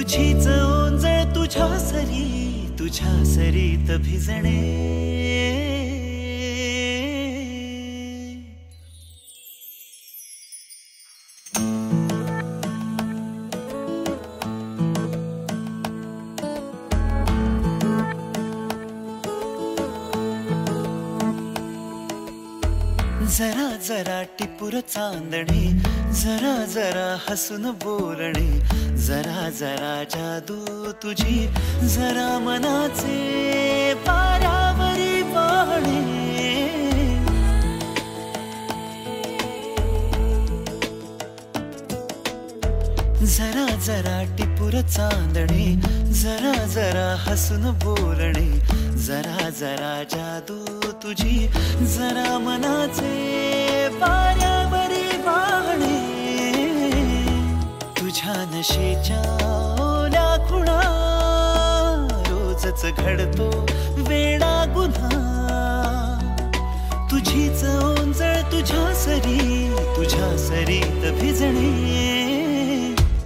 तुझीच ओंजळ तुझ्या सरीत भिजणे। जरा जरा टिपूर चांदणे, जरा जरा हसून बोलणे, जरा जरा जादू तुझी, जरा मनाचे पारावरी वाहणे। जरा जरा टिपूर चांदणे, जरा जरा हसून बोलणे, जरा जरा जादू तुझी, जरा मनाचे पारावरी वाहणे। तुझ्या नशेच्या ओल्या खुणा, रोजच घडतो वेडा गुन्हा। तुझीच ओंजळ तुझ्या सरीत भिजणे।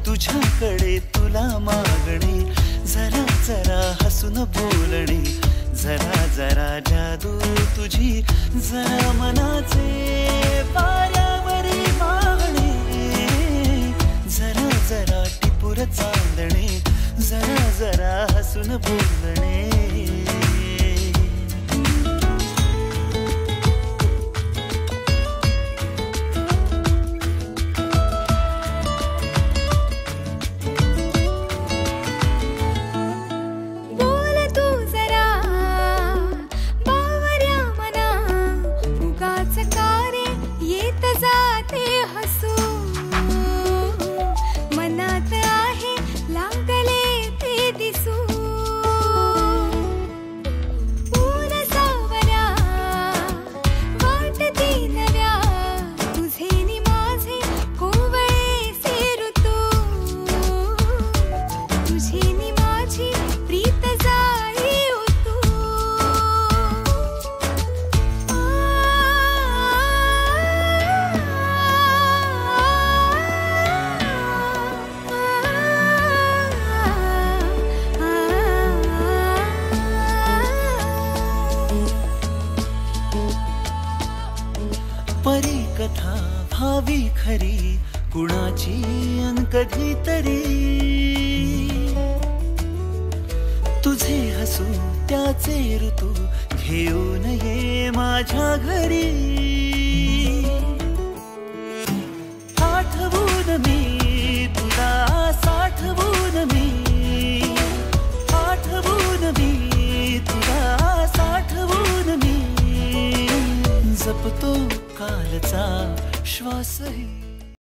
तुझ्याकडे तुला मागणे, जरा जरा हसून बोलणे, जरा जरा जादू तुझी, जरा मनाचे पारावरी वाहणे। जरा जरा टिपूर चांदणे, जरा जरा हसून बोलणे। परी कथा भावी खरी कुणाची अन कधीतरी। तुझे हसू त्याचे ऋतू घेऊन ये माझ्या घरी। आठवून मी तुला साठवून मी, आठवून मी तुला साठवून मी, जपतो कालचा श्वासही।